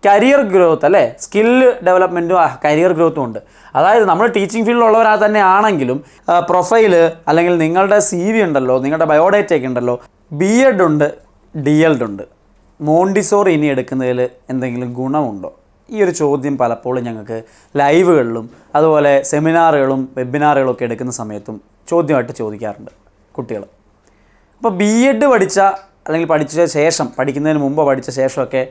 Career growth അല്ലേ, skill ഡെവലപ്മെൻറ്റും career ഗ്രോത്തും ഉണ്ട്. അതായത് നമ്മൾ ടീച്ചിങ് ഫീൽഡിലുള്ളവരാ തന്നെ ആണെങ്കിലും പ്രൊഫൈല് അല്ലെങ്കിൽ നിങ്ങളുടെ CV ഉണ്ടല്ലോ, നിങ്ങളുടെ ബയോഡേറ്റയൊക്കെ ഉണ്ടല്ലോ, B.Ed ഉണ്ട്, D.Ed ഉണ്ട്, മോണ്ടിസോറി ഇനി എടുക്കുന്നതിൽ എന്തെങ്കിലും ഗുണമുണ്ടോ? ഈ ഒരു ചോദ്യം പലപ്പോഴും ഞങ്ങൾക്ക് ലൈവുകളിലും അതുപോലെ സെമിനാറുകളും വെബിനാറുകളും ഒക്കെ എടുക്കുന്ന സമയത്തും ചോദ്യമായിട്ട് ചോദിക്കാറുണ്ട് കുട്ടികൾ. അപ്പോൾ B.Ed പഠിച്ച അല്ലെങ്കിൽ പഠിച്ച ശേഷം, പഠിക്കുന്നതിന് മുമ്പോ പഠിച്ച ശേഷമൊക്കെ,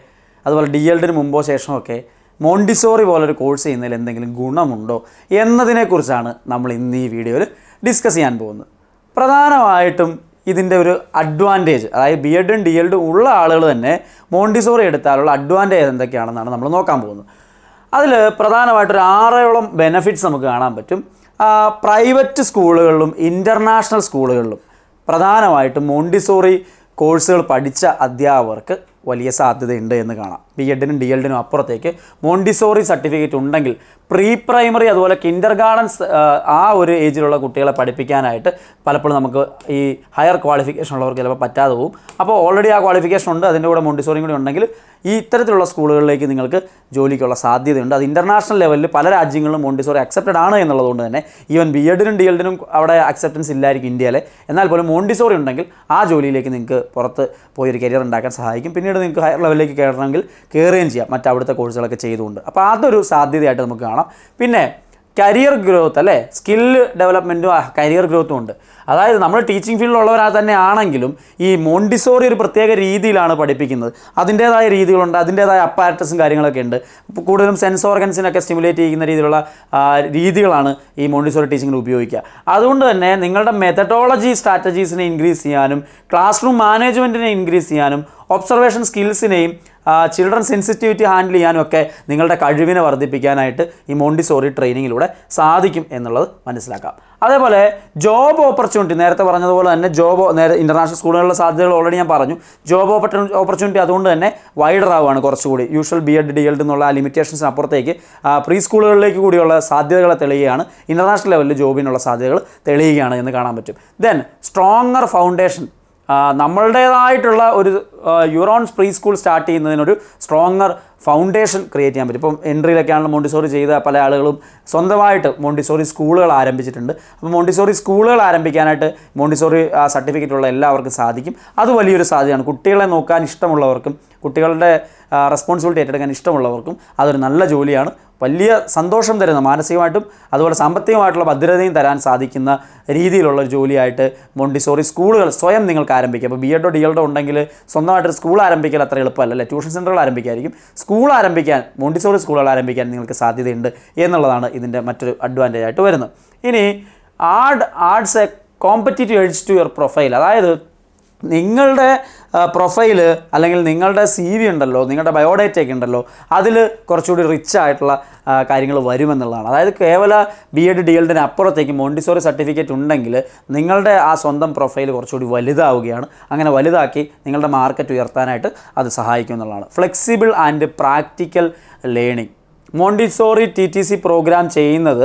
അതുപോലെ D.Edന് മുമ്പോ ശേഷമൊക്കെ മോണ്ടിസോറി പോലൊരു കോഴ്സ് ചെയ്യുന്നതിൽ എന്തെങ്കിലും ഗുണമുണ്ടോ എന്നതിനെക്കുറിച്ചാണ് നമ്മൾ ഇന്ന് ഈ വീഡിയോയിൽ ഡിസ്കസ് ചെയ്യാൻ പോകുന്നത്. പ്രധാനമായിട്ടും ഇതിൻ്റെ ഒരു അഡ്വാൻറ്റേജ്, അതായത് B.Edഉം D.Edഉം ഉള്ള ആളുകൾ തന്നെ മോണ്ടിസോറി എടുത്താലുള്ള അഡ്വാൻറ്റേജ് എന്തൊക്കെയാണെന്നാണ് നമ്മൾ നോക്കാൻ പോകുന്നത്. അതിൽ പ്രധാനമായിട്ടൊരു 6ഓളം ബെനഫിറ്റ്സ് നമുക്ക് കാണാൻ പറ്റും. പ്രൈവറ്റ് സ്കൂളുകളിലും ഇൻ്റർനാഷണൽ സ്കൂളുകളിലും പ്രധാനമായിട്ടും മോണ്ടിസോറി കോഴ്സുകൾ പഠിച്ച അധ്യാപകർക്ക് വലിയ സാധ്യതയുണ്ട് എന്ന് കാണാം. B.Edനും D.Edനും അപ്പുറത്തേക്ക് മോണ്ടിസോറി സർട്ടിഫിക്കറ്റ് ഉണ്ടെങ്കിൽ പ്രീ പ്രൈമറി അതുപോലെ കിൻഡർ ഗാർഡൻസ് ആ ഒരു ഏജിലുള്ള കുട്ടികളെ പഠിപ്പിക്കാനായിട്ട് പലപ്പോഴും നമുക്ക് ഈ ഹയർ ക്വാളിഫിക്കേഷൻ ഉള്ളവർക്ക് ചിലപ്പോൾ പറ്റാതെ പോകും. അപ്പോൾ ഓൾറെഡി ആ ക്വാളിഫിക്കേഷൻ ഉണ്ട്, അതിൻ്റെ കൂടെ മോണ്ടിസോറിയും കൂടി ഉണ്ടെങ്കിൽ ഈ ഇത്തരത്തിലുള്ള സ്കൂളുകളിലേക്ക് നിങ്ങൾക്ക് ജോലിക്കുള്ള സാധ്യതയുണ്ട്. അത് ഇൻ്റർനാഷണൽ ലെവലിൽ പല രാജ്യങ്ങളിലും മോണ്ടിസോറി അക്സെപ്റ്റഡ് ആണ് എന്നുള്ളതുകൊണ്ട് തന്നെ ഈവൻ B.Edനും D.Edനും അവിടെ അക്സെപ്റ്റൻസ് ഇല്ലായിരിക്കും ഇന്ത്യയിലെ, എന്നാൽ പോലും മോണ്ടിസോറി ഉണ്ടെങ്കിൽ ആ ജോലിയിലേക്ക് നിങ്ങൾക്ക് പുറത്ത് പോയൊരു കരിയർ ഉണ്ടാക്കാൻ സഹായിക്കും. പിന്നീട് നിങ്ങൾക്ക് ഹയർ ലെവലിലേക്ക് കയറണമെങ്കിൽ കയറുകയും ചെയ്യാം മറ്റവിടുത്തെ കോഴ്സുകളൊക്കെ ചെയ്തുകൊണ്ട്. അപ്പോൾ അതൊരു സാധ്യതയായിട്ട് നമുക്ക് കാണാം. പിന്നെ കരിയർ ഗ്രോത്ത് അല്ലേ, സ്കില്ല് ഡെവലപ്മെൻറ്റും കരിയർ ഗ്രോത്തും ഉണ്ട്. അതായത് നമ്മൾ ടീച്ചിങ് ഫീൽഡിലുള്ളവരാ തന്നെ ആണെങ്കിലും ഈ മോണ്ടിസോറി ഒരു പ്രത്യേക രീതിയിലാണ് പഠിപ്പിക്കുന്നത്. അതിൻ്റേതായ രീതികളുണ്ട്, അതിൻ്റേതായ അപ്പാരറ്റസും കാര്യങ്ങളൊക്കെ ഉണ്ട്. കൂടുതലും സെൻസ് ഓർഗൻസിനൊക്കെ സ്റ്റിമുലേറ്റ് ചെയ്യുന്ന രീതിയിലുള്ള രീതികളാണ് ഈ മോണ്ടിസോറി ടീച്ചിങ്ങിന് ഉപയോഗിക്കുക. അതുകൊണ്ട് തന്നെ നിങ്ങളുടെ മെത്തഡോളജി സ്ട്രാറ്റജീസിനെ ഇൻക്രീസ് ചെയ്യാനും ക്ലാസ് റൂം മാനേജ്മെൻറ്റിനെ ഇൻക്രീസ് ചെയ്യാനും ഒബ്സർവേഷൻ സ്കിൽസിനെയും ചിൽഡ്രൻ സെൻസിറ്റിവിറ്റി ഹാൻഡിൽ ചെയ്യാനും ഒക്കെ നിങ്ങളുടെ കഴിവിനെ വർദ്ധിപ്പിക്കാനായിട്ട് ഈ മോണ്ടിസോറി ട്രെയിനിങ്ങിലൂടെ സാധിക്കും എന്നുള്ളത് മനസ്സിലാക്കാം. അതേപോലെ ജോബ് ഓപ്പർച്യൂണിറ്റി, നേരത്തെ പറഞ്ഞതുപോലെ തന്നെ ഇൻ്റർനാഷണൽ സ്കൂളുകളിലെ സാധ്യതകൾ ഓൾറെഡി ഞാൻ പറഞ്ഞു. ജോബ് ഓപ്പർച്യൂണിറ്റി അതുകൊണ്ട് തന്നെ വൈഡർ ആവുകയാണ് കുറച്ചുകൂടി. യൂഷ്വൽ B.Ed D.Ed എന്നുള്ള ആ ലിമിറ്റേഷൻസിന് അപ്പുറത്തേക്ക് പ്രീ സ്കൂളുകളിലേക്ക് കൂടിയുള്ള സാധ്യതകളെ തെളിയുകയാണ്, ഇൻ്റർനാഷണൽ ലെവലിൽ ജോബിനുള്ള സാധ്യതകൾ തെളിയുകയാണ് എന്ന് കാണാൻ പറ്റും. ദെൻ സ്ട്രോങ്ങർ ഫൗണ്ടേഷൻ, നമ്മളുടേതായിട്ടുള്ള ഒരു യുറോൺ പ്രീ സ്കൂൾ സ്റ്റാർട്ട് ചെയ്യുന്നതിനൊരു സ്ട്രോങ്ങർ ഫൗണ്ടേഷൻ ക്രിയേറ്റ് ചെയ്യാൻ പറ്റും. ഇപ്പം എൻട്രിയിലൊക്കെയാണല്ലോ മോണ്ടിസോറി ചെയ്ത പല ആളുകളും സ്വന്തമായിട്ട് മോണ്ടിസോറി സ്കൂളുകൾ ആരംഭിച്ചിട്ടുണ്ട്. അപ്പോൾ മോണ്ടിസോറി സ്കൂളുകൾ ആരംഭിക്കാനായിട്ട് മോണ്ടിസോറി സർട്ടിഫിക്കറ്റ് ഉള്ള എല്ലാവർക്കും സാധിക്കും. അത് വലിയൊരു സാധ്യതയാണ്. കുട്ടികളെ നോക്കാൻ ഇഷ്ടമുള്ളവർക്കും കുട്ടികളുടെ റെസ്പോൺസിബിലിറ്റി ഏറ്റെടുക്കാൻ ഇഷ്ടമുള്ളവർക്കും അതൊരു നല്ല ജോലിയാണ്. വലിയ സന്തോഷം തരുന്ന, മാനസികമായിട്ടും അതുപോലെ സാമ്പത്തികമായിട്ടുള്ള ഭദ്രതയും തരാൻ സാധിക്കുന്ന രീതിയിലുള്ള ഒരു ജോലിയായിട്ട് മോണ്ടിസോറി സ്കൂളുകൾ സ്വയം നിങ്ങൾക്ക് ആരംഭിക്കാം. അപ്പോൾ B.Edോ D.Edോ ഉണ്ടെങ്കിൽ സ്വന്തമായിട്ടൊരു സ്കൂൾ ആരംഭിക്കൽ അത്ര എളുപ്പമല്ല അല്ലേ, ട്യൂഷൻ സെൻ്ററുകൾ ആരംഭിക്കായിരിക്കും. സ്കൂൾ ആരംഭിക്കാൻ, മോണ്ടിസോറി സ്കൂളുകൾ ആരംഭിക്കാൻ നിങ്ങൾക്ക് സാധ്യതയുണ്ട് എന്നുള്ളതാണ് ഇതിൻ്റെ മറ്റൊരു അഡ്വാൻറ്റേജ് ആയിട്ട് വരുന്നത്. ഇനി adds a competitive edge to your profile. അതായത് നിങ്ങളുടെ പ്രൊഫൈല് അല്ലെങ്കിൽ നിങ്ങളുടെ CV ഉണ്ടല്ലോ, നിങ്ങളുടെ ബയോഡേറ്റയൊക്കെ ഉണ്ടല്ലോ, അതിൽ കുറച്ചുകൂടി റിച്ച് ആയിട്ടുള്ള കാര്യങ്ങൾ വരുമെന്നുള്ളതാണ്. അതായത് കേവല B.Ed D.Edന് അപ്പുറത്തേക്ക് മോണ്ടിസോറി സർട്ടിഫിക്കറ്റ് ഉണ്ടെങ്കിൽ നിങ്ങളുടെ ആ സ്വന്തം പ്രൊഫൈൽ കുറച്ചുകൂടി വലുതാവുകയാണ്. അങ്ങനെ വലുതാക്കി നിങ്ങളുടെ മാർക്കറ്റ് ഉയർത്താനായിട്ട് അത് സഹായിക്കും എന്നുള്ളതാണ്. Flexible and practical learning. Montessori TTC program ചെയ്യുന്നത്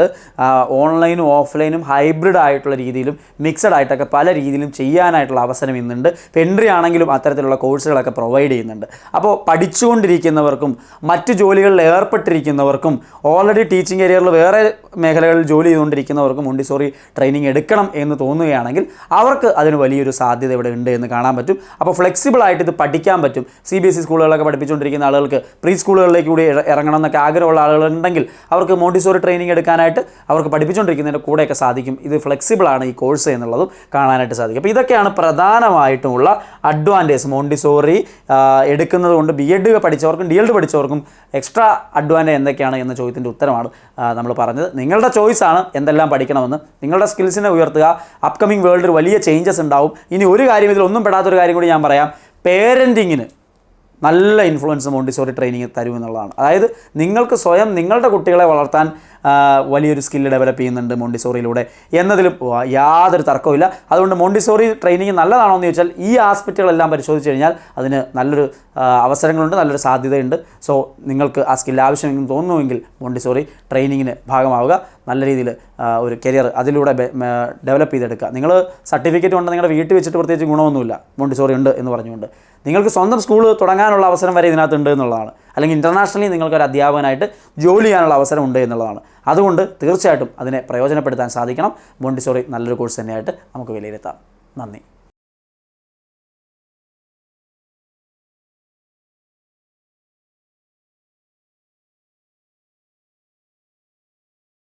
ഓൺലൈനും ഓഫ്ലൈനും ഹൈബ്രിഡ് ആയിട്ടുള്ള രീതിയിലും മിക്സഡ് ആയിട്ടൊക്കെ പല രീതിയിലും ചെയ്യാനായിട്ടുള്ള അവസരം ഇന്നുണ്ട്. എൻട്രി ആണെങ്കിലും അത്തരത്തിലുള്ള കോഴ്സുകളൊക്കെ പ്രൊവൈഡ് ചെയ്യുന്നുണ്ട്. അപ്പോൾ പഠിച്ചുകൊണ്ടിരിക്കുന്നവർക്കും മറ്റ് ജോലികളിൽ ഏർപ്പെട്ടിരിക്കുന്നവർക്കും ഓൾറെഡി ടീച്ചിങ് കരിയറിൽ വേറെ മേഖലകളിൽ ജോലി ചെയ്തുകൊണ്ടിരിക്കുന്നവർക്കും മോണ്ടിസോറി ട്രെയിനിങ് എടുക്കണം എന്ന് തോന്നുകയാണെങ്കിൽ അവർക്ക് അതിന് വലിയൊരു സാധ്യത ഇവിടെ ഉണ്ട് എന്ന് കാണാൻ പറ്റും. അപ്പോൾ ഫ്ലെക്സിബിൾ ആയിട്ട് ഇത് പഠിക്കാൻ പറ്റും. CBSE സ്കൂളുകളൊക്കെ പഠിപ്പിച്ചുകൊണ്ടിരിക്കുന്ന ആളുകൾക്ക് പ്രീ സ്കൂളുകളിലേക്ക് കൂടി ഇറങ്ങണം എന്നൊക്കെ ആഗ്രഹമുള്ള ആളുകളുണ്ടെങ്കിൽ അവർക്ക് മോണ്ടിസോറി ട്രെയിനിങ് എടുക്കാനായിട്ട് അവർക്ക് പഠിപ്പിച്ചുകൊണ്ടിരിക്കുന്നതിൻ്റെ കൂടെയൊക്കെ സാധിക്കും. ഇത് ഫ്ലെക്സിബിളാണ് ഈ കോഴ്സ് എന്നുള്ളതും കാണാനായിട്ട് സാധിക്കും. അപ്പോൾ ഇതൊക്കെയാണ് പ്രധാനമായിട്ടുമുള്ള അഡ്വാൻറ്റേജ്. മോണ്ടിസോറി എടുക്കുന്നത് കൊണ്ട് B.Ed പഠിച്ചവർക്കും D.Ed പഠിച്ചവർക്കും എക്സ്ട്രാ അഡ്വാൻറ്റേജ് എന്തൊക്കെയാണ് എന്ന ചോദ്യത്തിൻ്റെ ഉത്തരമാണ് നമ്മൾ പറഞ്ഞത്. നിങ്ങളുടെ ചോയ്സാണ് എന്തെല്ലാം പഠിക്കണമെന്ന്. നിങ്ങളുടെ സ്കിൽസിനെ ഉയർത്തുക. അപ്കമിങ് വേൾഡിൽ വലിയ ചേഞ്ചസ് ഉണ്ടാവും. ഇനി ഒരു കാര്യം, ഇതിലൊന്നും പെടാത്തൊരു കാര്യം കൂടി ഞാൻ പറയാം. പേരൻറ്റിങ്ങിന് നല്ല ഇൻഫ്ലുവൻസ് മോണ്ടിസോറി ട്രെയിനിങ് തരുമെന്നുള്ളതാണ്. അതായത് നിങ്ങൾക്ക് സ്വയം നിങ്ങളുടെ കുട്ടികളെ വളർത്താൻ വലിയൊരു സ്കില്ല് ഡെവലപ്പ് ചെയ്യുന്നുണ്ട് മോണ്ടിസോറിയിലൂടെ എന്നതിലും യാതൊരു തർക്കവുമില്ല. അതുകൊണ്ട് മോണ്ടിസോറി ട്രെയിനിങ് നല്ലതാണോ എന്ന് ചോദിച്ചാൽ ഈ ആസ്പെക്റ്റുകളെല്ലാം പരിശോധിച്ച് കഴിഞ്ഞാൽ അതിന് നല്ലൊരു അവസരങ്ങളുണ്ട്, നല്ലൊരു സാധ്യതയുണ്ട്. സോ നിങ്ങൾക്ക് ആ സ്കിൽ ആവശ്യമെന്ന് തോന്നുന്നുവെങ്കിൽ മോണ്ടിസോറി ട്രെയിനിങ്ങിന് ഭാഗമാവുക. നല്ല രീതിയിൽ ഒരു കരിയർ അതിലൂടെ ഡെവലപ്പ് ചെയ്തെടുക്കുക. നിങ്ങൾ സർട്ടിഫിക്കറ്റ് കൊണ്ട് നിങ്ങളുടെ വീട്ടിൽ വെച്ചിട്ട് പ്രത്യേകിച്ച് ഗുണമൊന്നുമില്ല മോണ്ടിസോറി ഉണ്ട് എന്ന് പറഞ്ഞുകൊണ്ട്. നിങ്ങൾക്ക് സ്വന്തം സ്കൂൾ തുടങ്ങാനുള്ള അവസരം വരെ ഇതിനകത്തുണ്ട് എന്നുള്ളതാണ്. അല്ലെങ്കിൽ ഇൻ്റർനാഷണലി നിങ്ങൾക്കൊരു അധ്യാപകനായിട്ട് ജോലി ചെയ്യാനുള്ള അവസരം ഉണ്ട് എന്നുള്ളതാണ്. അതുകൊണ്ട് തീർച്ചയായിട്ടും അതിനെ പ്രയോജനപ്പെടുത്താൻ സാധിക്കണം. മോണ്ടിസോറി നല്ലൊരു കോഴ്സ് തന്നെയായിട്ട് നമുക്ക് വിലയിരുത്താം. നന്ദി.